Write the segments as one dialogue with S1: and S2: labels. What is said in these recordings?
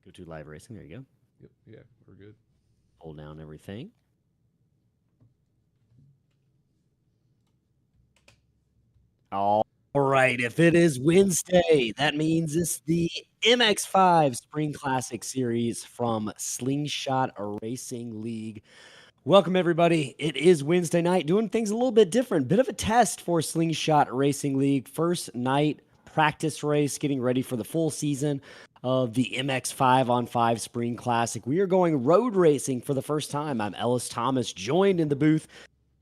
S1: Go to live racing. There you go.
S2: Yep. Yeah, we're good.
S1: Hold down everything. All right. If it is Wednesday, that means it's the MX-5 Spring Classic Series from Slingshot Racing League. Welcome, everybody. It is Wednesday night, doing things a little bit different. Bit of a test for Slingshot Racing League. First night practice race, getting ready for the full season of the MX-5 on 5 Spring Classic. We are going road racing for the first time. I'm Ellis Thomas, joined in the booth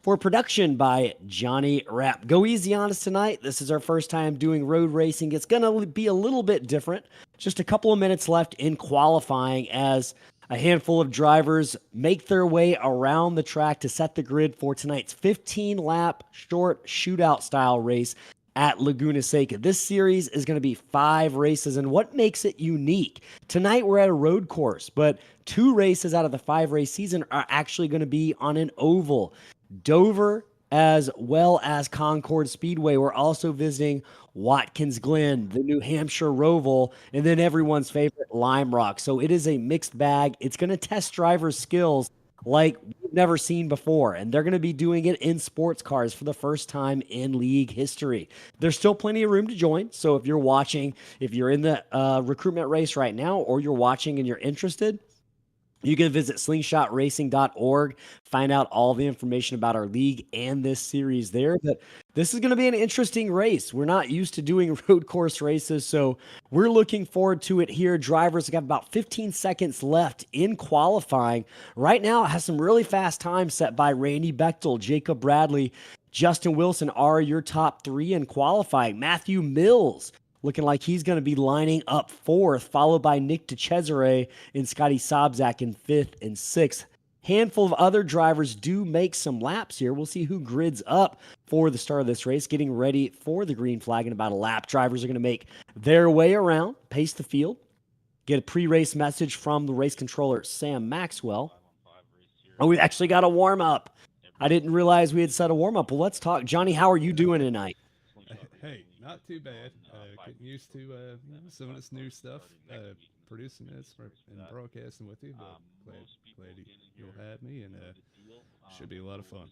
S1: for production by Johnny Rapp. Go easy on us tonight. This is our first time doing road racing. It's going to be a little bit different. Just a couple of minutes left in qualifying as a handful of drivers make their way around the track to set the grid for tonight's 15-lap short shootout style race at Laguna Seca. This series is going to be 5 races, and what makes it unique? Tonight we're at a road course, but 2 races out of the 5-race season are actually going to be on an oval. Dover as well as Concord Speedway. We're also visiting Watkins Glen, the New Hampshire Roval, and then everyone's favorite Lime Rock. So it is a mixed bag. It's going to test drivers' skills like we've never seen before, and they're going to be doing it in sports cars for the first time in league history. There's still plenty of room to join, so if you're watching, if you're in the recruitment race right now, or you're watching and you're interested, you can visit slingshotracing.org, find out all the information about our league and this series there. But this is going to be an interesting race. We're not used to doing road course races, so we're looking forward to it here. Drivers have got about 15 seconds left in qualifying. Right now, it has some really fast times set by Randy Bechtel, Jacob Bradley, Justin Wilson are your top 3 in qualifying. Matthew Mills looking like he's going to be lining up 4th, followed by Nick DeCesare and Scotty Sobzak in 5th and 6th. Handful of other drivers do make some laps here. We'll see who grids up for the start of this race, getting ready for the green flag in about a lap. Drivers are going to make their way around, pace the field, get a pre-race message from the race controller, Sam Maxwell. Oh, we've actually got a warm-up. I didn't realize we had set a warm-up. Well, let's talk. Johnny, how are you doing tonight?
S2: Hey, not too bad. Getting used to some of this new stuff. Producing this and broadcasting with you, but glad you'll have me, and should be a lot of fun.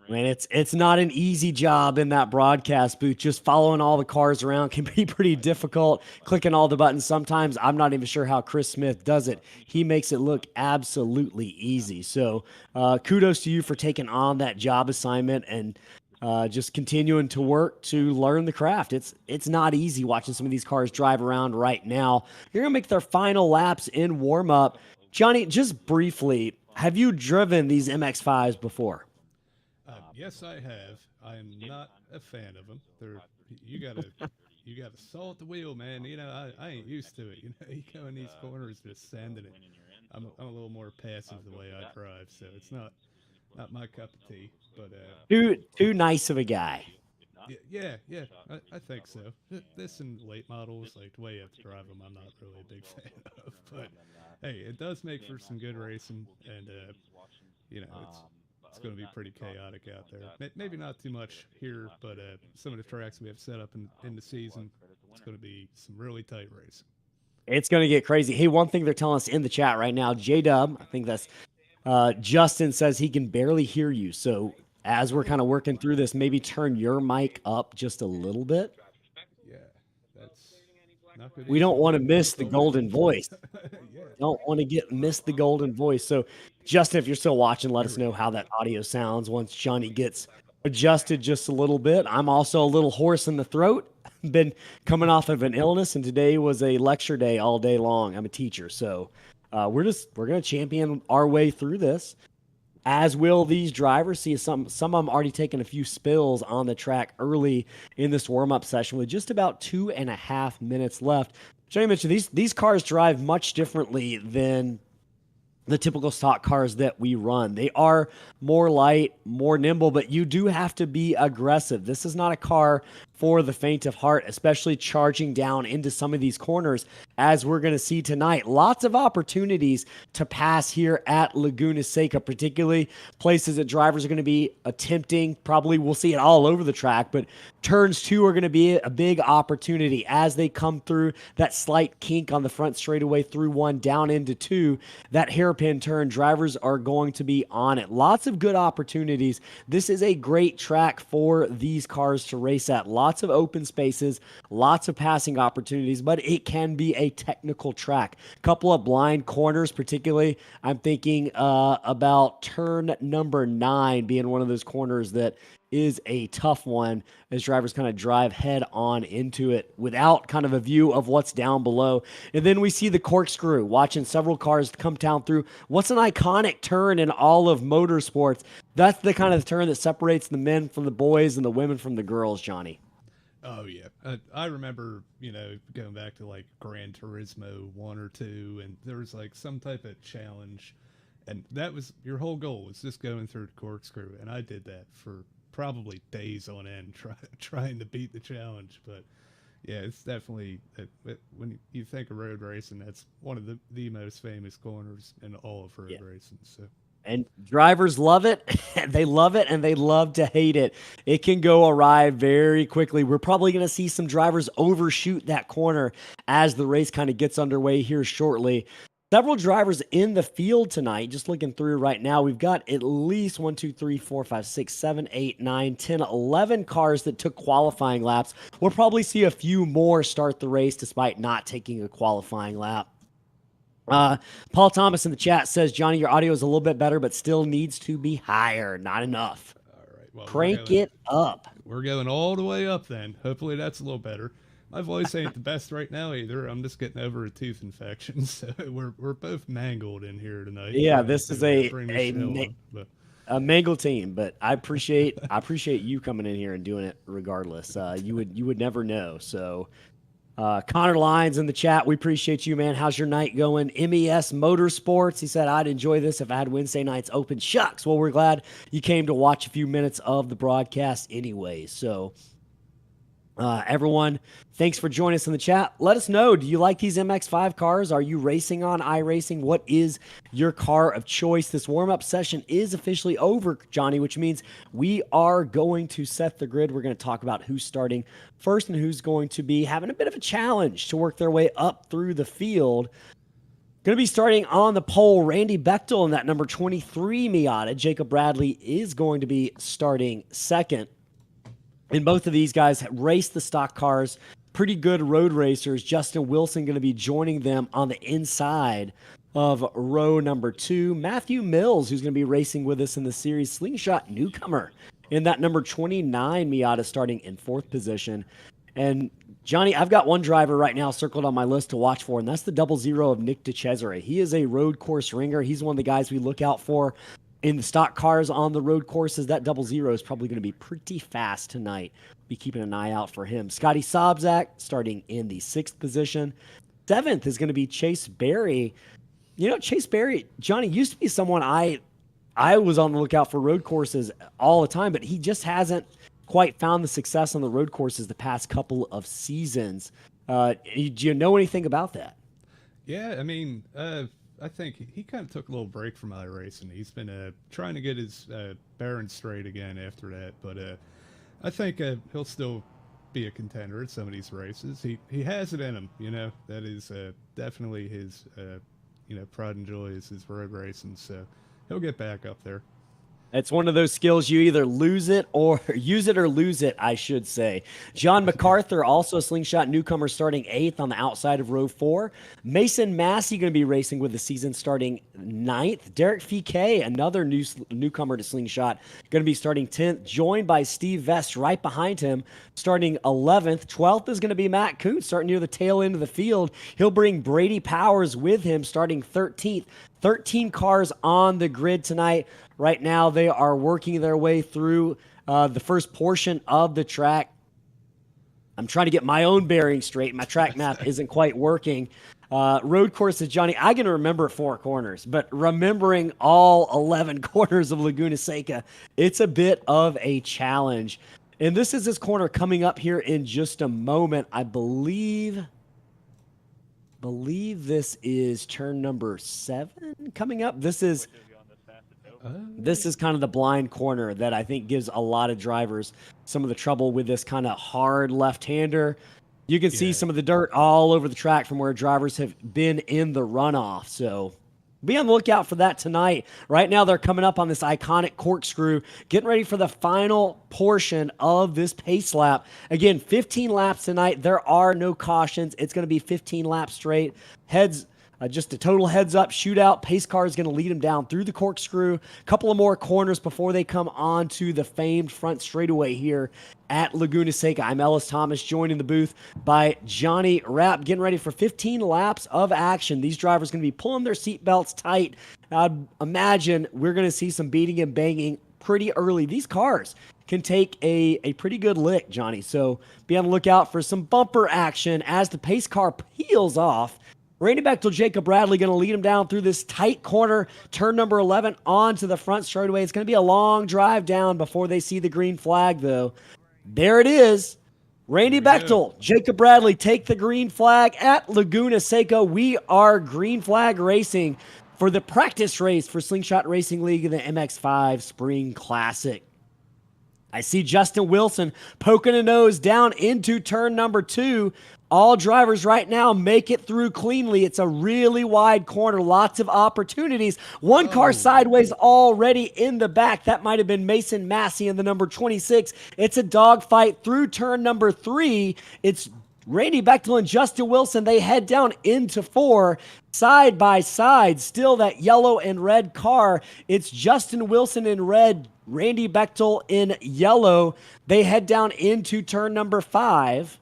S1: Man, it's not an easy job in that broadcast booth. Just following all the cars around can be pretty difficult. Clicking all the buttons. Sometimes I'm not even sure how Chris Smith does it. He makes it look absolutely easy. So kudos to you for taking on that job assignment and just continuing to work to learn the craft. It's not easy watching some of these cars drive around right now. You're going to make their final laps in warm-up. Johnny, just briefly, have you driven these MX-5s before?
S2: Yes, I have. I am not a fan of them. You gotta salt the wheel, man. I ain't used to it. You go in these corners just sanding it. I'm a little more passive the way I drive, so it's not my cup of tea. But
S1: Too nice of a guy.
S2: yeah, I think so. This and late models, like the way you have to drive them, I'm not really a big fan of. But hey, it does make for some good racing, and it's going to be pretty chaotic out there. Maybe not too much here, but some of the tracks we have set up in the season, it's going to be some really tight racing.
S1: It's going to get crazy. Hey, one thing they're telling us in the chat right now, J-Dub, I think that's Justin says he can barely hear you. So as we're kind of working through this, maybe turn your mic up just a little bit.
S2: Yeah, that's not good.
S1: We don't want to miss the golden voice. Don't want to miss the golden voice. So, Justin, if you're still watching, let us know how that audio sounds once Johnny gets adjusted just a little bit. I'm also a little hoarse in the throat. Been coming off of an illness, and today was a lecture day all day long. I'm a teacher, so we're going to champion our way through this. As will these drivers. See some of them already taking a few spills on the track early in this warm-up session with just about 2.5 minutes left. Johnny mentioned these cars drive much differently than the typical stock cars that we run. They are more light, more nimble, but you do have to be aggressive. This is not a car for the faint of heart, especially charging down into some of these corners, as we're going to see tonight. Lots of opportunities to pass here at Laguna Seca, particularly places that drivers are going to be attempting. Probably we'll see it all over the track, but turns 2 are going to be a big opportunity as they come through that slight kink on the front straightaway through 1 down into 2. That hairpin turn, drivers are going to be on it. Lots of good opportunities. This is a great track for these cars to race at. Lots of open spaces, lots of passing opportunities, but it can be a technical track. Couple of blind corners, particularly. I'm thinking about turn number 9 being one of those corners that is a tough one as drivers kind of drive head on into it without kind of a view of what's down below. And then we see the corkscrew, watching several cars come down through. What's an iconic turn in all of motorsports? That's the kind of turn that separates the men from the boys and the women from the girls, Johnny.
S2: Oh yeah, I remember going back to like Gran Turismo 1 or 2, and there was like some type of challenge, and that was your whole goal was just going through the corkscrew, and I did that for probably days on end trying to beat the challenge. But yeah, it's definitely when you think of road racing, that's one of the most famous corners in all of road racing. So.
S1: And drivers love it. They love it, and they love to hate it. It can go awry very quickly. We're probably going to see some drivers overshoot that corner as the race kind of gets underway here shortly. Several drivers in the field tonight, just looking through right now. We've got at least 1, 2, 3, 4, 5, 6, 7, 8, 9, 10, 11 cars that took qualifying laps. We'll probably see a few more start the race despite not taking a qualifying lap. Paul Thomas in the chat says, Johnny, your audio is a little bit better, but still needs to be higher. Not enough.
S2: All right. Well,
S1: crank it up.
S2: We're going all the way up then. Hopefully that's a little better. My voice ain't the best right now either. I'm just getting over a tooth infection, so we're both mangled in here tonight.
S1: Yeah, this is a mangled team, but I appreciate you coming in here and doing it regardless. You would never know. So Connor Lyons in the chat, we appreciate you, man. How's your night going? MES Motorsports, he said, I'd enjoy this if I had Wednesday nights open. Shucks. Well, we're glad you came to watch a few minutes of the broadcast anyway. So everyone, thanks for joining us in the chat. Let us know, do you like these MX-5 cars? Are you racing on iRacing? What is your car of choice? This warm-up session is officially over, Johnny, which means we are going to set the grid. We're going to talk about who's starting first and who's going to be having a bit of a challenge to work their way up through the field. Going to be starting on the pole, Randy Bechtel in that number 23 Miata. Jacob Bradley is going to be starting second. And both of these guys raced the stock cars, pretty good road racers. Justin Wilson going to be joining them on the inside of row number 2. Matthew Mills, who's going to be racing with us in the series, slingshot newcomer in that number 29 Miata, starting in 4th position. And Johnny, I've got one driver right now circled on my list to watch for, and that's the 00 of Nick DeCesare. He is a road course ringer. He's one of the guys we look out for in the stock cars on the road courses. That 00 is probably going to be pretty fast tonight. Be keeping an eye out for him. Scotty Sobczak starting in the 6th position. 7th is going to be Chase Berry. You know, Chase Berry, Johnny, used to be someone I was on the lookout for road courses all the time, but he just hasn't quite found the success on the road courses the past couple of seasons. Do you know anything about that?
S2: Yeah, I mean, I think he kind of took a little break from iRacing. He's been trying to get his bearings straight again after that, but I think he'll still be a contender at some of these races. He has it in him, you know. That is definitely his, pride and joy is his road racing. So he'll get back up there.
S1: It's one of those skills you either lose it or use it or lose it, I should say. John MacArthur, also a slingshot newcomer, starting 8th on the outside of row 4. Mason Massey going to be racing with the season starting 9th. Derek Fike, another newcomer to slingshot, going to be starting 10th, joined by Steve Vest right behind him, starting 11th. 12th is going to be Matt Coote, starting near the tail end of the field. He'll bring Brady Powers with him, starting 13th. 13 cars on the grid tonight. Right now, they are working their way through the first portion of the track. I'm trying to get my own bearing straight. My track map isn't quite working. Road courses, Johnny, I can remember 4 corners, but remembering all 11 corners of Laguna Seca, it's a bit of a challenge. And this is this corner coming up here in just a moment. I believe this is turn number 7 coming up. This is kind of the blind corner that I think gives a lot of drivers some of the trouble with this kind of hard left-hander. You can see some of the dirt all over the track from where drivers have been in the runoff. So be on the lookout for that tonight. Right now, they're coming up on this iconic corkscrew, getting ready for the final portion of this pace lap. Again, 15 laps tonight. There are no cautions. It's going to be 15 laps straight. Just a total heads-up shootout. Pace car is going to lead them down through the corkscrew. A couple of more corners before they come on to the famed front straightaway here at Laguna Seca. I'm Ellis Thomas, joined in the booth by Johnny Rapp, getting ready for 15 laps of action. These drivers are going to be pulling their seatbelts tight. I'd imagine we're going to see some beating and banging pretty early. These cars can take a pretty good lick, Johnny. So be on the lookout for some bumper action as the pace car peels off. Randy Bechtel, Jacob Bradley going to lead him down through this tight corner, turn number 11 onto the front straightaway. It's going to be a long drive down before they see the green flag, though. There it is. Randy Bechtel, Jacob Bradley take the green flag at Laguna Seca. We are green flag racing for the practice race for Slingshot Racing League in the MX-5 Spring Classic. I see Justin Wilson poking a nose down into turn number 2. All drivers right now make it through cleanly. It's a really wide corner, lots of opportunities. One car sideways already in the back. That might have been Mason Massey in the number 26. It's a dogfight through turn number 3. It's Randy Bechtel and Justin Wilson. They head down into 4, side by side. Still that yellow and red car. It's Justin Wilson in red, Randy Bechtel in yellow. They head down into turn number 5.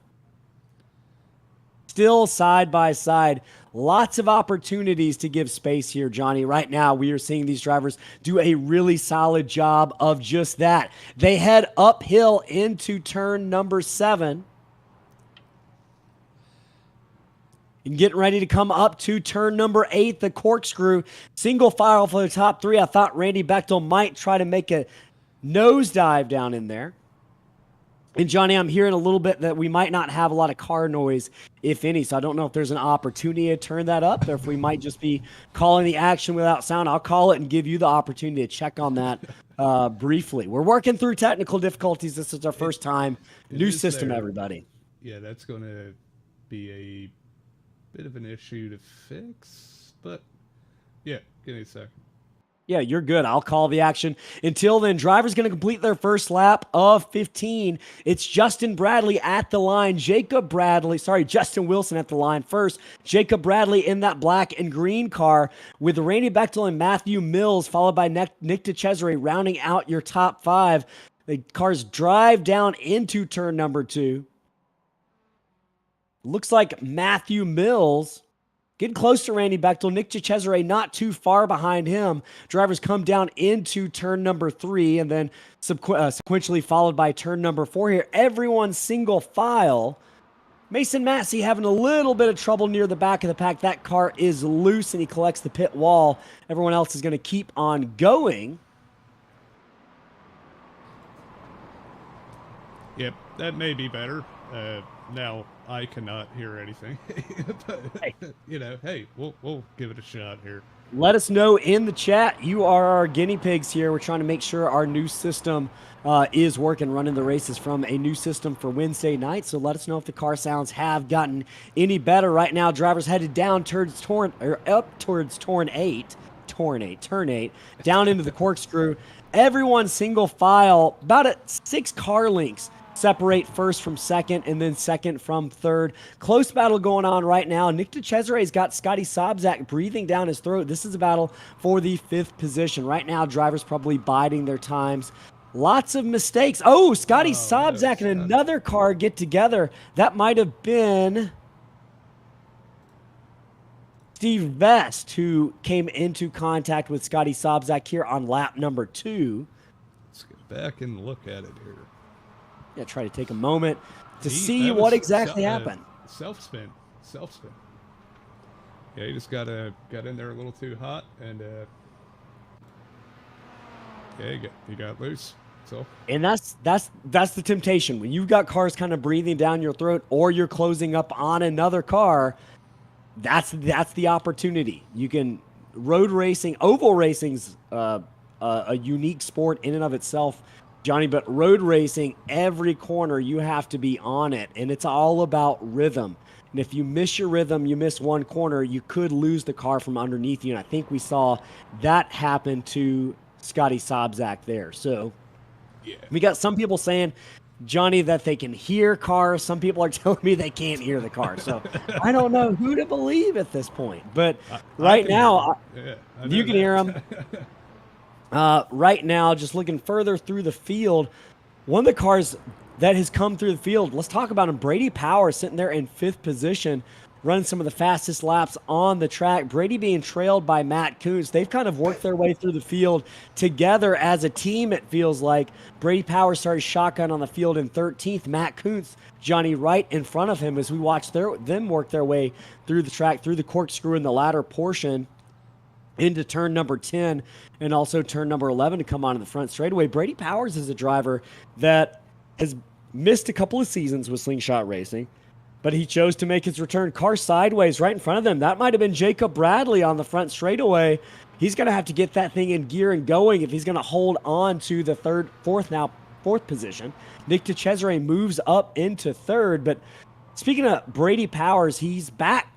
S1: Still side by side. Lots of opportunities to give space here, Johnny. Right now, we are seeing these drivers do a really solid job of just that. They head uphill into turn number 7. And getting ready to come up to turn number 8, the corkscrew. Single file for the top 3. I thought Randy Bechtel might try to make a nosedive down in there. And Johnny, I'm hearing a little bit that we might not have a lot of car noise, if any. So I don't know if there's an opportunity to turn that up or if we might just be calling the action without sound. I'll call it and give you the opportunity to check on that briefly. We're working through technical difficulties. This is our first time. New system, everybody.
S2: Yeah, that's going to be a bit of an issue to fix. But, yeah, give me a second.
S1: Yeah, you're good. I'll call the action. Until then, driver's going to complete their first lap of 15. It's Justin Bradley at the line. Justin Wilson at the line first. Jacob Bradley in that black and green car with Randy Bechtel and Matthew Mills, followed by Nick DeCesare rounding out your top 5. The cars drive down into turn number 2. Looks like Matthew Mills getting close to Randy Bechtel. Nick DeCesare not too far behind him. Drivers come down into turn number 3 and then sequentially followed by turn number 4 here. Everyone single file. Mason Massey having a little bit of trouble near the back of the pack. That car is loose and he collects the pit wall. Everyone else is going to keep on going.
S2: Yep, that may be better. Now I cannot hear anything, but hey, we'll give it a shot here.
S1: Let us know in the chat. You are our guinea pigs here. We're trying to make sure our new system is working, running the races from a new system for Wednesday night. So let us know if the car sounds have gotten any better. Right now, drivers headed down towards turn 8, down into the corkscrew. Everyone single file, about 6 car lengths separate first from second and then second from third. Close battle going on right now. Nick DeCesare's got Scotty Sobczak breathing down his throat. This is a battle for the 5th position. Right now, drivers probably biding their times. Lots of mistakes. Oh, Scotty Sobczak and another car get together. That might have been Steve Vest, who came into contact with Scotty Sobczak here on lap number 2.
S2: Let's get back and look at it here.
S1: Yeah, try to take a moment to see what exactly happened.
S2: Self-spin. Yeah, he just got in there a little too hot, and yeah, he got loose. So
S1: And that's the temptation. When you've got cars kind of breathing down your throat or you're closing up on another car, that's the opportunity. You can road racing, oval racing's a unique sport in and of itself, Johnny. But road racing, every corner you have to be on it, and it's all about rhythm. And if you miss your rhythm, you miss one corner, you could lose the car from underneath you. And I think we saw that happen to Scotty Sobzak there. So
S2: yeah,
S1: we got some people saying, Johnny, that they can hear cars. Some people are telling me they can't hear the car. So I don't know who to believe at this point. But
S2: I
S1: right
S2: can hear
S1: now,
S2: yeah,
S1: you can hear them. Right now, just looking further through the field, one of the cars that has come through the field, let's talk about him. Brady Power sitting there in 5th position, running some of the fastest laps on the track. Brady being trailed by Matt Kuntz. They've kind of worked their way through the field together as a team, it feels like. Brady Power started shotgun on the field in 13th. Matt Kuntz, Johnny, right in front of him as we watch them work their way through the track, through the corkscrew in the latter portion into turn number 10 and also turn number 11 to come onto the front straightaway. Brady Powers is a driver that has missed a couple of seasons with Slingshot Racing, but he chose to make his return. Car sideways right in front of them. That might have been Jacob Bradley on the front straightaway. He's going to have to get that thing in gear and going if he's going to hold on to the fourth position. Nick DeCesare moves up into 3rd, but speaking of Brady Powers, he's back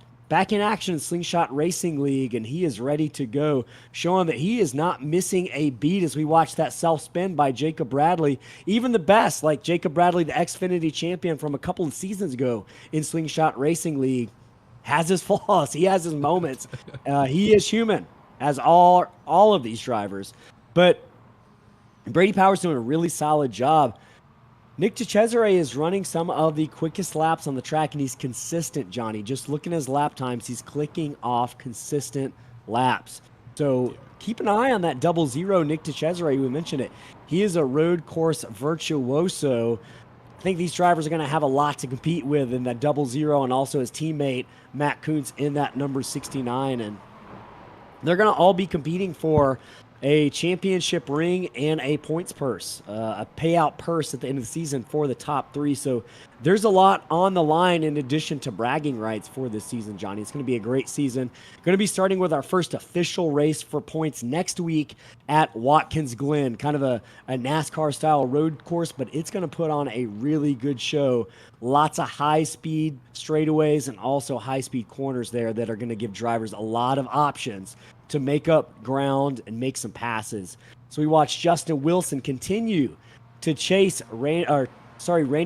S1: in action in Slingshot Racing League, and he is ready to go, showing that he is not missing a beat as we watch that self-spin by Jacob Bradley. Even the best, like Jacob Bradley, the Xfinity champion from a couple of seasons ago in Slingshot Racing League, has his flaws. He has his moments. He is human, as all of these drivers. But Brady Powers doing a really solid job. Nick DeCesare is running some of the quickest laps on the track, and he's consistent, Johnny. Just looking at his lap times, he's clicking off consistent laps. So keep an eye on that 00 Nick DeCesare. We mentioned it. He is a road course virtuoso. I think these drivers are going to have a lot to compete with in that 00, and also his teammate, Matt Kuntz, in that number 69. And they're going to all be competing for a championship ring and a points purse, a payout purse at the end of the season for the top 3. So there's a lot on the line in addition to bragging rights for this season, Johnny. It's going to be a great season. Going to be starting with our first official race for points next week at Watkins Glen, kind of a NASCAR-style road course, but it's going to put on a really good show. Lots of high-speed straightaways and also high-speed corners there that are going to give drivers a lot of options to make up ground and make some passes. So we watched Justin Wilson continue to chase Randy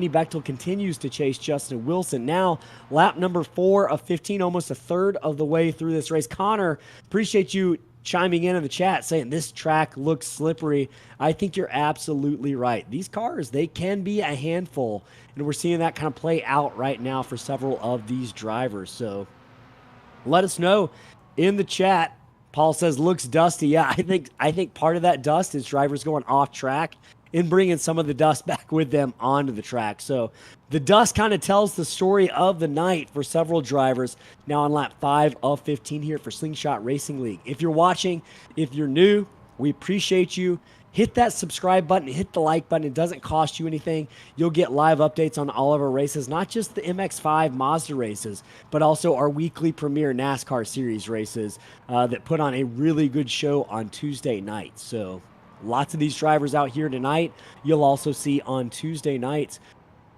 S1: Bechtel continues to chase Justin Wilson. Now, lap number 4 of 15, almost a third of the way through this race. Connor, appreciate you chiming in the chat saying this track looks slippery. I think you're absolutely right. These cars, they can be a handful, and we're seeing that kind of play out right now for several of these drivers. So let us know in the chat. Paul says, looks dusty. Yeah, I think part of that dust is drivers going off track and bringing some of the dust back with them onto the track. So the dust kind of tells the story of the night for several drivers now on lap 5 of 15 here for Slingshot Racing League. If you're watching, if you're new, we appreciate you. Hit that subscribe button, hit the like button. It doesn't cost you anything. You'll get live updates on all of our races, not just the MX-5 Mazda races, but also our weekly premier NASCAR series races that put on a really good show on Tuesday night. So lots of these drivers out here tonight. You'll also see on Tuesday nights.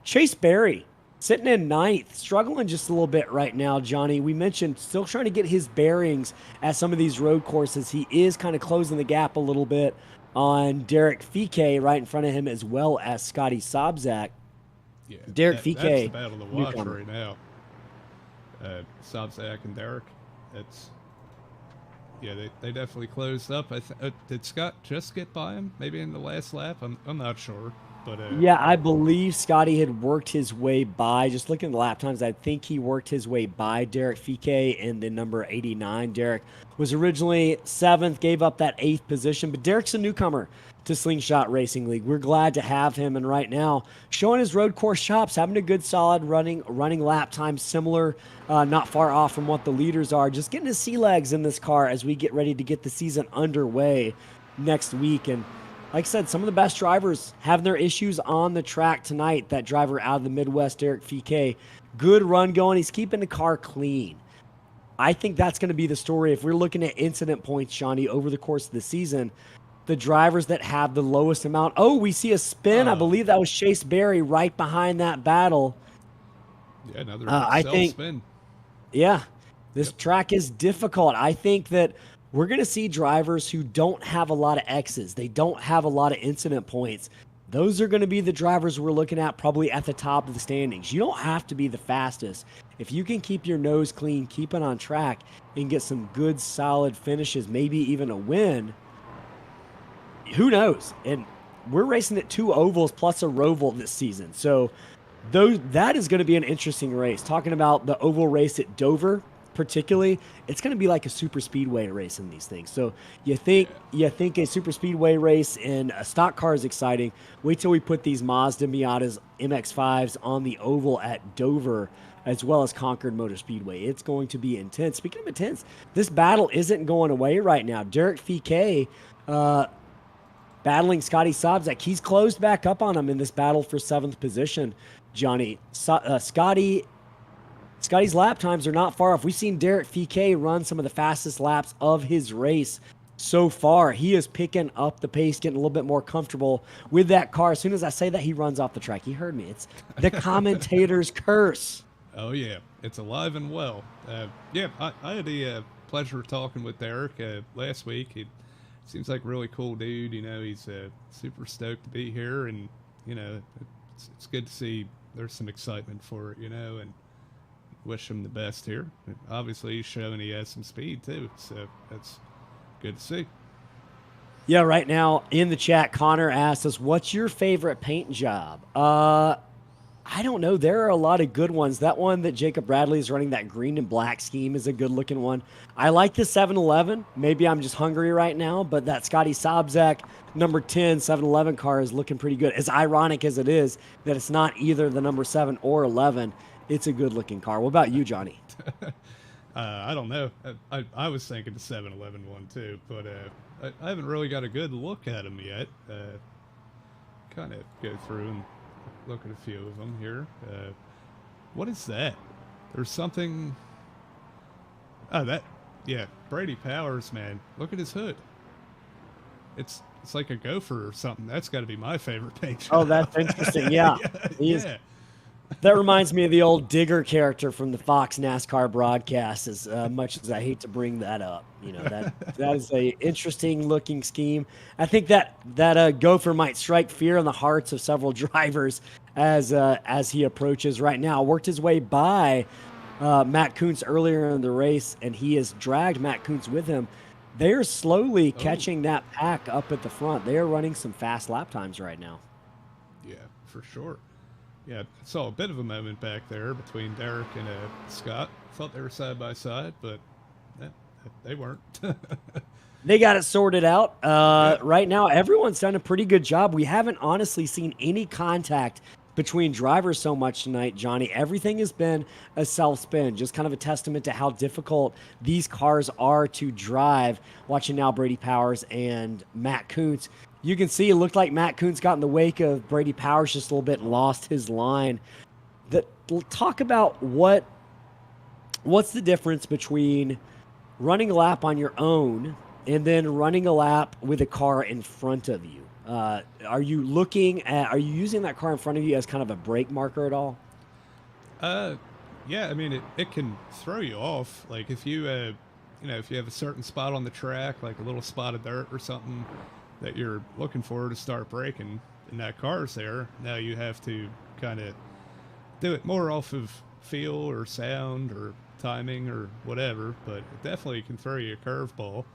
S1: Chase Berry sitting in 9th, struggling just a little bit right now, Johnny. We mentioned still trying to get his bearings at some of these road courses. He is kind of closing the gap a little bit on Derek Fike right in front of him, as well as Scotty Sobzak.
S2: Yeah,
S1: Derek Fike.
S2: That's the battle to watch
S1: newcomer.
S2: right now. Sobzak and Derek. They definitely closed up. Did Scott just get by him? Maybe in the last lap? I'm not sure. But
S1: Yeah, I believe Scotty had worked his way by, just looking at the lap times, I think he worked his way by Derek Fike in the number 89. Derek was originally 7th, gave up that 8th position, but Derek's a newcomer to Slingshot Racing League. We're glad to have him, and right now, showing his road course chops, having a good, solid running lap time, similar, not far off from what the leaders are. Just getting his sea legs in this car as we get ready to get the season underway next week. And like I said, some of the best drivers having their issues on the track tonight. That driver out of the Midwest, Derek Fike, good run going. He's keeping the car clean. I think that's going to be the story. If we're looking at incident points, Johnny, over the course of the season, the drivers that have the lowest amount. Oh, we see a spin. I believe that was Chase Berry right behind that battle.
S2: Yeah, another
S1: I think,
S2: spin.
S1: Yeah, this track is difficult. I think that we're going to see drivers who don't have a lot of X's. They don't have a lot of incident points. Those are going to be the drivers we're looking at probably at the top of the standings. You don't have to be the fastest. If you can keep your nose clean, keep it on track, and get some good, solid finishes, maybe even a win, who knows? And we're racing at 2 ovals plus a roval this season. So that is going to be an interesting race. Talking about the oval race at Dover, particularly, it's going to be like a super speedway race in these things. So you think a super speedway race in a stock car is exciting. Wait till we put these Mazda Miatas MX-5s on the oval at Dover, as well as Concord Motor Speedway. It's going to be intense. Speaking of intense, this battle isn't going away right now. Derek Fike battling Scotty Sobczak. He's closed back up on him in this battle for 7th position, Johnny. Scotty's lap times are not far off. We've seen Derek Fike run some of the fastest laps of his race so far. He is picking up the pace, getting a little bit more comfortable with that car. As soon as I say that, he runs off the track. He heard me. It's the commentator's curse.
S2: Oh, yeah. It's alive and well. Yeah, I had the pleasure of talking with Derek last week. He seems like a really cool dude. You know, he's super stoked to be here. And, you know, it's good to see there's some excitement for it, you know, and wish him the best here. And obviously, he's showing he has some speed, too. So that's good to see.
S1: Yeah, right now in the chat, Connor asked us, what's your favorite paint job? I don't know. There are a lot of good ones. That one that Jacob Bradley is running, that green and black scheme, is a good looking one. I like the 711. Maybe I'm just hungry right now, but that Scotty Sobczak number 10 711 car is looking pretty good. As ironic as it is that it's not either the number 7 or 11, it's a good looking car. What about you, Johnny?
S2: I don't know. I was thinking the 711 one too, but I haven't really got a good look at them yet. Kind of go through and look at a few of them here. What is that? There's something. Oh, yeah, Brady Powers, man. Look at his hood. It's like a gopher or something. That's got to be my favorite paint job.
S1: Oh, that's interesting. Yeah.
S2: Yeah.
S1: That reminds me of the old Digger character from the Fox NASCAR broadcast, as much as I hate to bring that up. You know, that is a interesting looking scheme. I think that gopher might strike fear in the hearts of several drivers as he approaches right now. Worked his way by Matt Kuntz earlier in the race, and he has dragged Matt Kuntz with him. They're slowly catching that pack up at the front. They are running some fast lap times right now.
S2: Yeah, for sure. Yeah, I saw a bit of a moment back there between Derek and Scott. Thought they were side by side, but they weren't.
S1: They got it sorted out. Right now, everyone's done a pretty good job. We haven't honestly seen any contact between drivers so much tonight, Johnny. Everything has been a self-spin, just kind of a testament to how difficult these cars are to drive. Watching now Brady Powers and Matt Kuntz. You can see it looked like Matt Kuntz got in the wake of Brady Powers just a little bit and lost his line. Talk about what's the difference between running a lap on your own and then running a lap with a car in front of you. Are you using that car in front of you as kind of a brake marker at all?
S2: Yeah, I mean, it can throw you off. Like if you if you have a certain spot on the track, like a little spot of dirt or something that you're looking for to start braking, and that car's there, now you have to kind of do it more off of feel or sound or timing or whatever, but it definitely can throw you a curveball.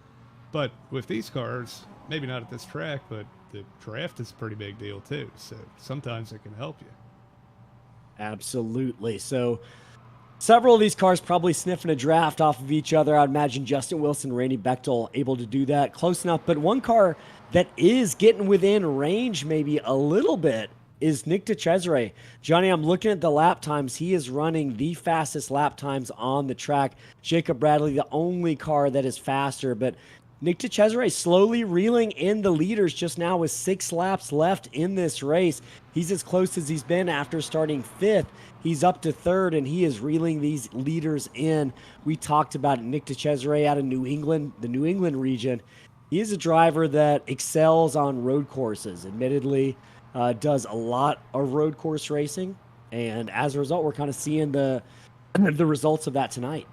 S2: But with these cars, maybe not at this track, but the draft is a pretty big deal too. So sometimes it can help you.
S1: Absolutely. So several of these cars probably sniffing a draft off of each other. I'd imagine Justin Wilson, Randy Bechtel able to do that close enough. But one car that is getting within range maybe a little bit is Nick DeCesare. Johnny, I'm looking at the lap times. He is running the fastest lap times on the track. Jacob Bradley, the only car that is faster. But Nick DeCesare slowly reeling in the leaders just now with 6 laps left in this race. He's as close as he's been after starting 5th. He's up to 3rd, and he is reeling these leaders in. We talked about it. Nick DeCesare out of New England, the New England region. He is a driver that excels on road courses. Admittedly, does a lot of road course racing, and as a result, we're kind of seeing the results of that tonight.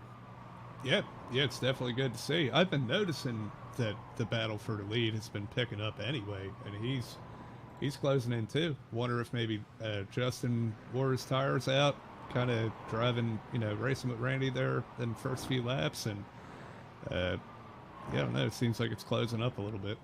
S2: Yeah, it's definitely good to see. I've been noticing that the battle for the lead has been picking up anyway, and he's closing in too. Wonder if maybe Justin wore his tires out, kind of driving, racing with Randy there in the first few laps, and I don't know. It seems like it's closing up a little bit.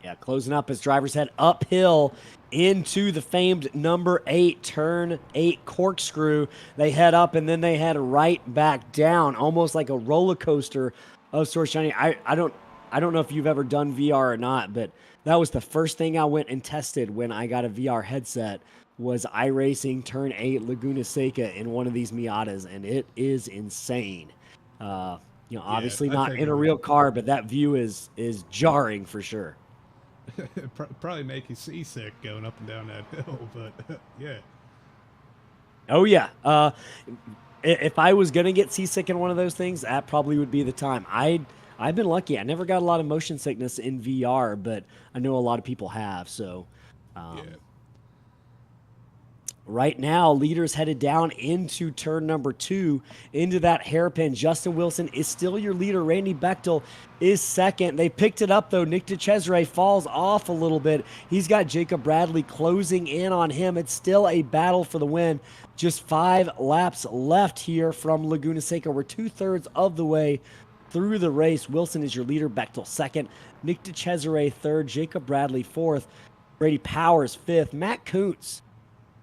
S1: Yeah, closing up as drivers head uphill into the famed number 8, turn 8 corkscrew. They head up and then they head right back down, almost like a roller coaster of sorts. Johnny, I don't know if you've ever done VR or not, but that was the first thing I went and tested when I got a VR headset was iRacing turn 8 Laguna Seca in one of these Miatas, and it is insane. Obviously not in a real car, but that view is jarring for sure.
S2: Probably make you seasick going up and down that hill, but yeah.
S1: Oh yeah. If I was gonna get seasick in one of those things, that probably would be the time. I've been lucky. I never got a lot of motion sickness in VR, but I know a lot of people have. So,
S2: yeah.
S1: Right now, leaders headed down into turn number 2, into that hairpin. Justin Wilson is still your leader. Randy Bechtel is second. They picked it up, though. Nick DeCesare falls off a little bit. He's got Jacob Bradley closing in on him. It's still a battle for the win. Just 5 laps left here from Laguna Seca. We're 2/3 of the way through the race. Wilson is your leader. Bechtel second. Nick DeCesare third. Jacob Bradley fourth. Brady Powers fifth. Matt Kuntz,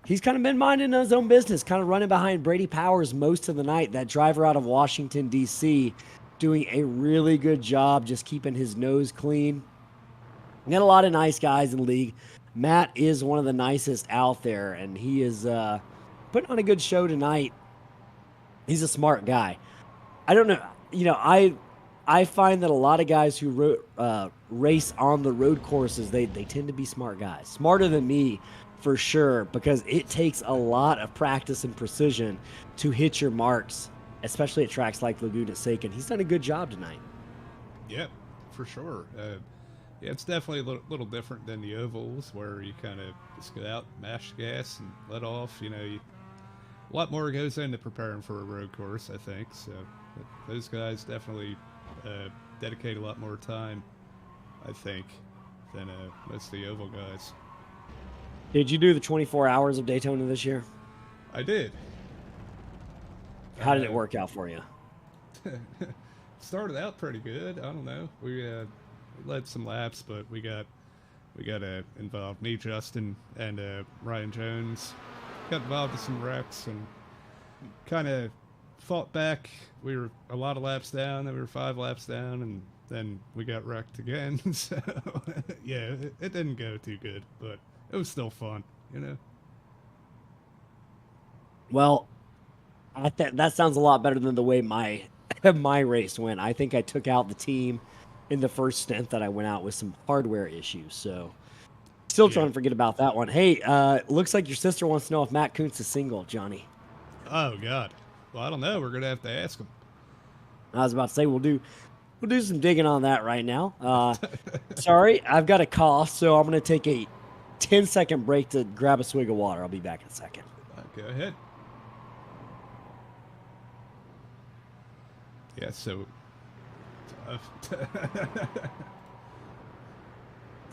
S1: he's kind of been minding his own business, kind of running behind Brady Powers most of the night. That driver out of Washington, D.C., doing a really good job just keeping his nose clean. We got a lot of nice guys in the league. Matt is one of the nicest out there, and he is putting on a good show tonight. He's a smart guy. I don't know. I find that a lot of guys who race on the road courses, they tend to be smart guys. Smarter than me, for sure, because it takes a lot of practice and precision to hit your marks, especially at tracks like Laguna Seca. And he's done a good job tonight.
S2: Yeah, for sure. It's definitely a little different than the ovals where you kind of just go out, mash gas, and let off. A lot more goes into preparing for a road course, I think. So those guys definitely dedicate a lot more time, I think, than most of the oval guys.
S1: Did you do the 24 hours of Daytona this year?
S2: I did.
S1: How did it work out for you?
S2: Started out pretty good. I don't know. We led some laps, but we got involved. Me, Justin, and Ryan Jones got involved in some wrecks and kind of fought back. We were a lot of laps down. Then we were 5 laps down, and then we got wrecked again. So yeah, it didn't go too good, but it was still fun,
S1: Well, that sounds a lot better than the way my race went. I think I took out the team in the first stint that I went out with some hardware issues. So still trying to forget about that one. Hey, looks like your sister wants to know if Matt Kuntz is single, Johnny.
S2: Oh, God. Well, I don't know. We're going to have to ask him.
S1: I was about to say we'll do some digging on that right now. Sorry, I've got a cough, so I'm going to take a 10-second break to grab a swig of water. I'll be back in a second.
S2: Go ahead. Yeah, so...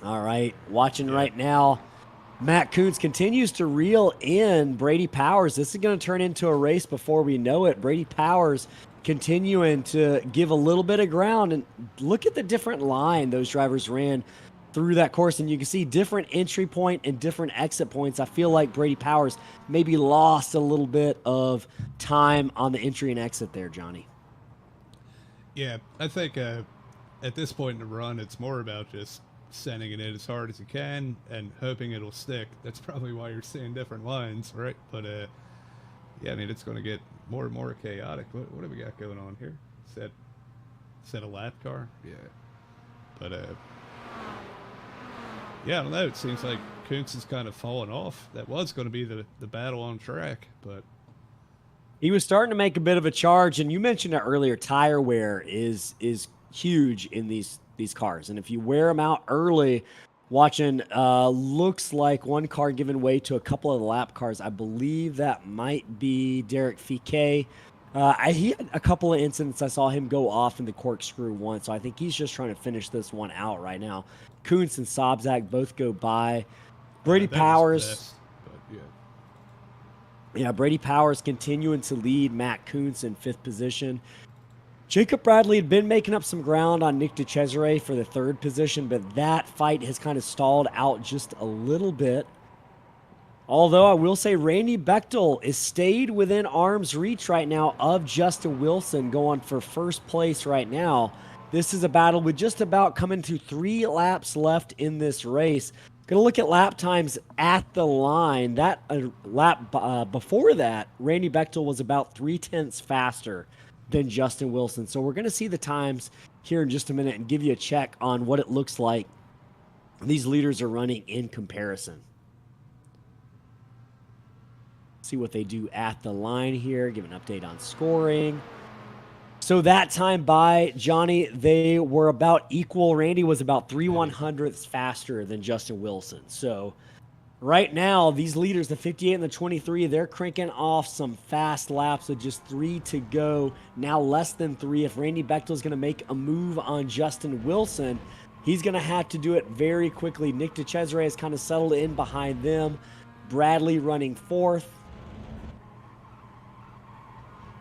S1: All right, watching right now. Matt Kuntz continues to reel in Brady Powers. This is going to turn into a race before we know it. Brady Powers continuing to give a little bit of ground. And look at the different line those drivers ran through that course, and you can see different entry point and different exit points. I feel like Brady Powers maybe lost a little bit of time on the entry and exit there, Johnny.
S2: Yeah, I think at this point in the run, it's more about just sending it in as hard as you can and hoping it'll stick. That's probably why you're seeing different lines, right? But yeah, I mean, it's going to get more and more chaotic. What do we got going on here? Set a lap car? Yeah. But yeah, I don't know. It seems like Kuntz is kind of fallen off. That was going to be the battle on track, but
S1: he was starting to make a bit of a charge, and you mentioned it earlier. Tire wear is huge in these cars, and if you wear them out early, watching looks like one car giving way to a couple of the lap cars. I believe that might be Derek Fiquet. He had a couple of incidents. I saw him go off in the corkscrew once, so I think he's just trying to finish this one out right now. Kuntz and Sobzak both go by. Brady Powers.
S2: Best, but yeah.
S1: Yeah, Brady Powers continuing to lead Matt Kuntz in 5th position. Jacob Bradley had been making up some ground on Nick DeCesare for the 3rd position, but that fight has kind of stalled out just a little bit. Although I will say Randy Bechtel is stayed within arm's reach right now of Justin Wilson, going for 1st place right now. This is a battle with just about coming to 3 laps left in this race. Going to look at lap times at the line. That lap before that, Randy Bechtel was about 0.3 faster than Justin Wilson. So we're going to see the times here in just a minute and give you a check on what it looks like these leaders are running in comparison. See what they do at the line here. Give an update on scoring. So that time by Johnny, they were about equal. Randy was about 3/100ths faster than Justin Wilson. So right now, these leaders, the 58 and the 23, they're cranking off some fast laps with just 3 to go. Now less than 3. If Randy Bechtel is going to make a move on Justin Wilson, he's going to have to do it very quickly. Nick DeCesare has kind of settled in behind them. Bradley running 4th.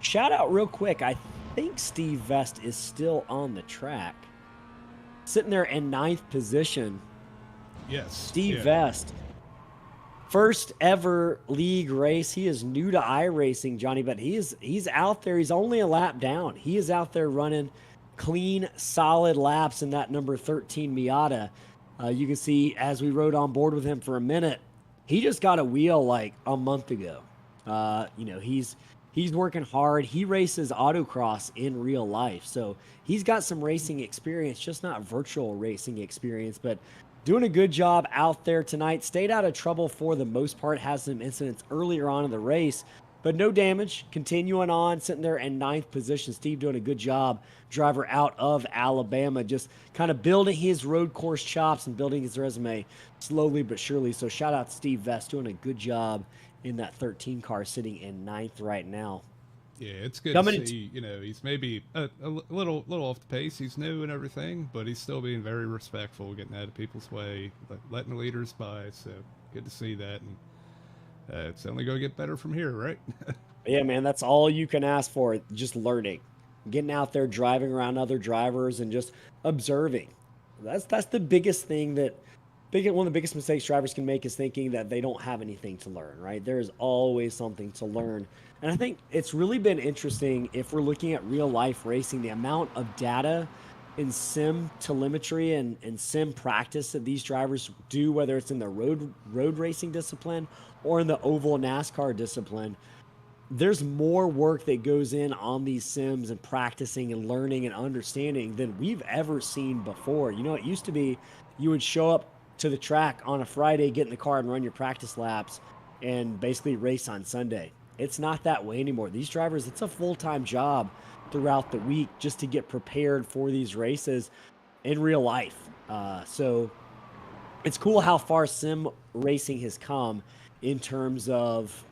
S1: Shout out real quick. I think Steve Vest is still on the track. Sitting there in 9th position.
S2: Yes.
S1: Steve Vest. First ever league race. He is new to iRacing, Johnny, but he's out there. He's only a lap down. He is out there running clean, solid laps in that number 13 Miata. You can see as we rode on board with him for a minute, he just got a wheel like a month ago. He's working hard. He races autocross in real life. So he's got some racing experience, just not virtual racing experience, but doing a good job out there tonight. Stayed out of trouble for the most part. Has some incidents earlier on in the race, but no damage. Continuing on, sitting there in 9th position. Steve doing a good job. Driver out of Alabama, just kind of building his road course chops and building his resume slowly but surely. So shout out to Steve Vest, doing a good job in that 13 car, sitting in 9th right now.
S2: Yeah, it's good to see, he's maybe a little off the pace. He's new and everything, but he's still being very respectful, getting out of people's way, letting the leaders by. So good to see that. And it's only going to get better from here, right?
S1: Yeah, man, that's all you can ask for. Just learning, getting out there, driving around other drivers and just observing. That's the biggest thing one of the biggest mistakes drivers can make is thinking that they don't have anything to learn, right? There's always something to learn. And I think it's really been interesting if we're looking at real life racing, the amount of data in sim telemetry and sim practice that these drivers do, whether it's in the road racing discipline or in the oval NASCAR discipline. There's more work that goes in on these sims and practicing and learning and understanding than we've ever seen before. It used to be you would show up to the track on a Friday, get in the car and run your practice laps and basically race on Sunday. It's not that way anymore. These drivers, it's a full-time job throughout the week just to get prepared for these races in real life. So it's cool how far sim racing has come in terms of,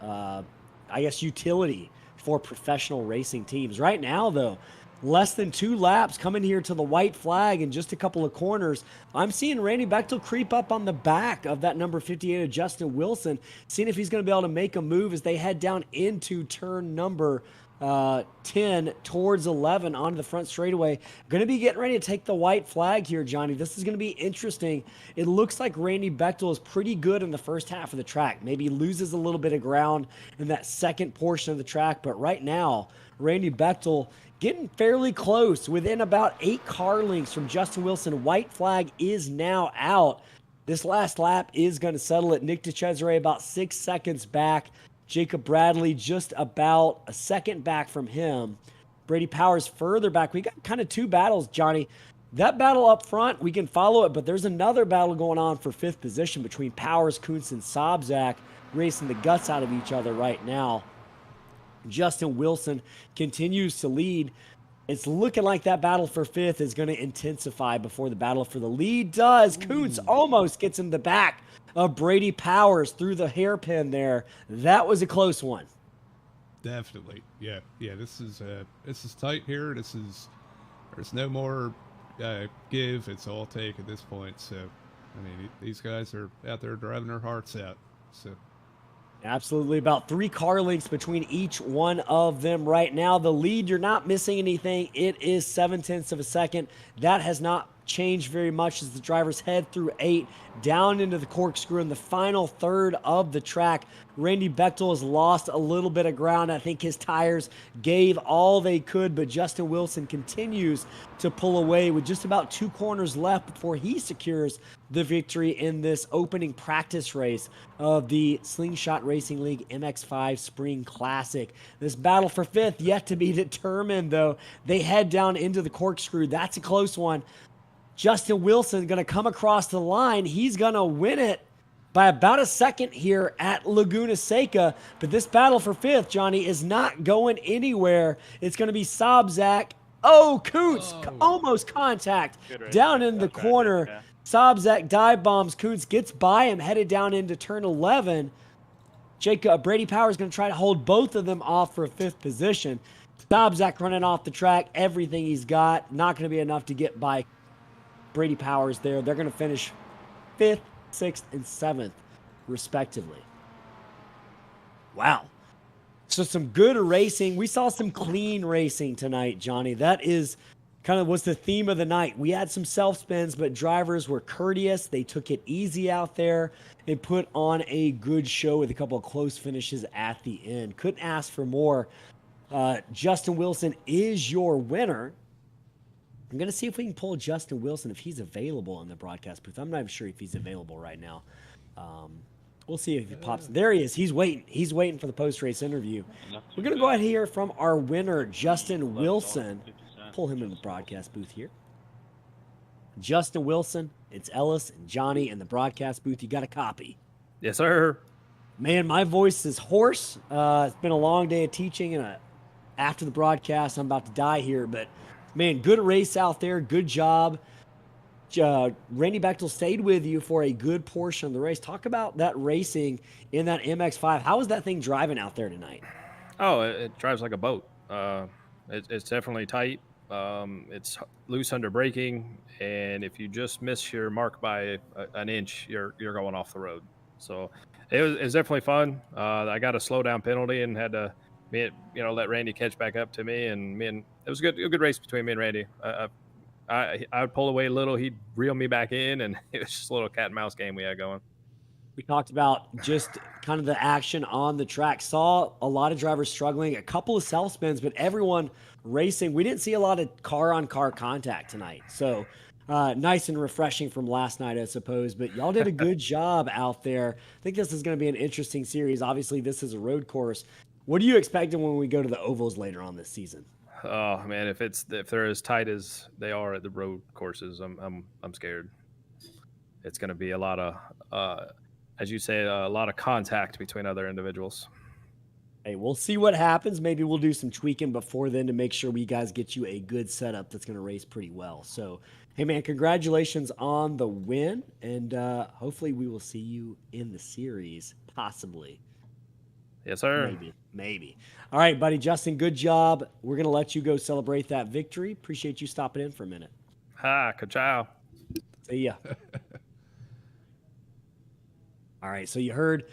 S1: utility for professional racing teams. Right now, though, less than 2 laps coming here to the white flag in just a couple of corners. I'm seeing Randy Bechtel creep up on the back of that number 58 of Justin Wilson, seeing if he's going to be able to make a move as they head down into turn number 10 towards 11 onto the front straightaway. Going to be getting ready to take the white flag here, Johnny. This is going to be interesting. It looks like Randy Bechtel is pretty good in the first half of the track. Maybe loses a little bit of ground in that second portion of the track, but right now, Randy Bechtel getting fairly close, within about 8 car lengths from Justin Wilson. White flag is now out. This last lap is going to settle it. Nick DeCesare about 6 seconds back. Jacob Bradley just about a second back from him. Brady Powers further back. We got kind of 2 battles, Johnny. That battle up front, we can follow it, but there's another battle going on for 5th position between Powers, Kuntz, and Sobzak, racing the guts out of each other right now. Justin Wilson continues to lead. It's looking like that battle for 5th is going to intensify before the battle for the lead does. Kuntz almost gets in the back of Brady Powers through the hairpin there. That was a close one.
S2: Definitely. Yeah. This is tight here. There's no more give. It's all take at this point. So, I mean, these guys are out there driving their hearts out. So.
S1: Absolutely. About 3 car lengths between each one of them right now. The lead, you're not missing anything. It is 0.7 of a second. That has not changed very much as the drivers head through 8 down into the corkscrew in the final third of the track. Randy Bechtel has lost a little bit of ground. I think his tires gave all they could, but Justin Wilson continues to pull away with just about 2 corners left before he secures the victory in this opening practice race of the Slingshot Racing League MX-5 Spring Classic. This battle for 5th yet to be determined, though. They head down into the corkscrew. That's a close one. Justin Wilson going to come across the line. He's going to win it by about a second here at Laguna Seca. But this battle for 5th, Johnny, is not going anywhere. It's going to be Sobzak. Oh, Kuntz, almost contact down in the corner. Yeah. Sobzak dive bombs. Kuntz gets by him, headed down into turn 11. Brady Powers going to try to hold both of them off for a 5th position. Sobzak running off the track, everything he's got. Not going to be enough to get by Brady Powers there. They're going to finish 5th, 6th, and 7th, respectively. Wow. So some good racing. We saw some clean racing tonight, Johnny. That is kind of was the theme of the night. We had some self-spins, but drivers were courteous. They took it easy out there. They put on a good show with a couple of close finishes at the end. Couldn't ask for more. Justin Wilson is your winner. I'm going to see if we can pull Justin Wilson if he's available in the broadcast booth. I'm not even sure if he's available right now. We'll see if he pops. There he is. He's waiting. He's waiting for the post-race interview. We're going to go ahead and hear from our winner, Justin Wilson. Pull him in the broadcast booth here. Justin Wilson, it's Ellis and Johnny in the broadcast booth. You got a copy?
S3: Yes, sir.
S1: Man, my voice is hoarse. It's been a long day of teaching, and after the broadcast, I'm about to die here, but man, good race out there. Good job. Randy Bechtel stayed with you for a good portion of the race. Talk about that racing in that MX-5. How was that thing driving out there tonight?
S3: Oh, it drives like a boat. It's definitely tight. It's loose under braking, and if you just miss your mark by an inch, you're going off the road. So it was definitely fun. I got a slow down penalty and had to let Randy catch back up to me, and it was a good race between me and Randy. I would pull away a little, he'd reel me back in, and it was just a little cat and mouse game we had going.
S1: We talked about just kind of the action on the track. Saw a lot of drivers struggling, a couple of self spins, but everyone racing. We didn't see a lot of car-on-car contact tonight. So nice and refreshing from last night, I suppose. But y'all did a good job out there. I think this is going to be an interesting series. Obviously, this is a road course. What are you expecting when we go to the ovals later on this season?
S3: Oh man, if they're as tight as they are at the road courses, I'm scared. It's going to be a lot of, as you say, a lot of contact between other individuals.
S1: Hey, we'll see what happens. Maybe we'll do some tweaking before then to make sure we guys get you a good setup that's going to race pretty well. So, hey man, congratulations on the win, and hopefully we will see you in the series, possibly.
S3: Yes, sir.
S1: Maybe. All right, buddy. Justin, good job. We're going to let you go celebrate that victory. Appreciate you stopping in for a minute.
S3: Ha, ka-chow.
S1: See ya. All right, so you heard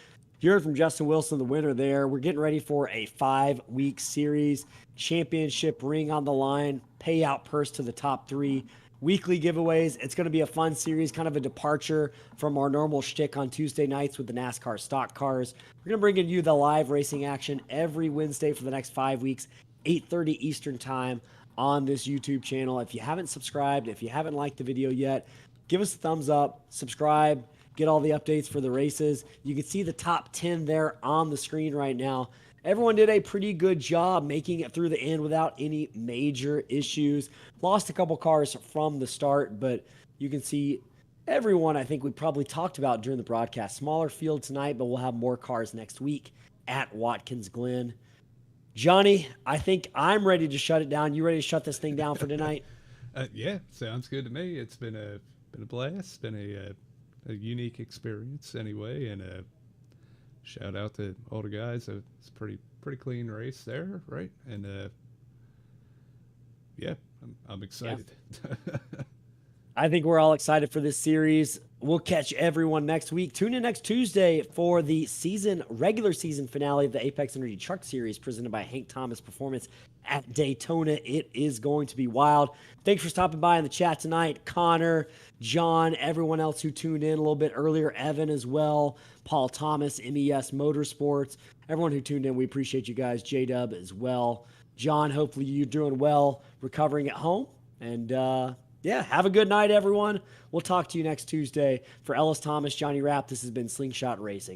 S1: You heard from Justin Wilson, the winner there. We're getting ready for a 5-week series, championship ring on the line, payout purse to the top 3, weekly giveaways. It's going to be a fun series, kind of a departure from our normal shtick on Tuesday nights with the NASCAR stock cars. We're going to bring you the live racing action every Wednesday for the next 5 weeks, 8:30 Eastern time on this YouTube channel. If you haven't subscribed, if you haven't liked the video yet, give us a thumbs up, subscribe, get all the updates for the races. You can see the top 10 there on the screen right now. Everyone did a pretty good job making it through the end without any major issues. Lost a couple cars from the start, but you can see everyone I think we probably talked about during the broadcast. Smaller field tonight, but we'll have more cars next week at Watkins Glen. Johnny, I think I'm ready to shut it down. You ready to shut this thing down for tonight?
S2: Yeah, sounds good to me. It's been a blast, been a unique experience anyway, and shout out to all the guys. It's pretty clean race there, right? And yeah, I'm excited. Yeah.
S1: I think we're all excited for this series. We'll catch everyone next week. Tune in next Tuesday for the regular season finale of the Apex Energy Truck Series presented by Hank Thomas Performance at Daytona. It is going to be wild. Thanks for stopping by in the chat tonight. Connor, John, everyone else who tuned in a little bit earlier, Evan as well, Paul Thomas, MES Motorsports, everyone who tuned in, we appreciate you guys. J-Dub as well. John, hopefully you're doing well, recovering at home. And yeah, have a good night, everyone. We'll talk to you next Tuesday. For Ellis Thomas, Johnny Rapp, this has been Slingshot Racing.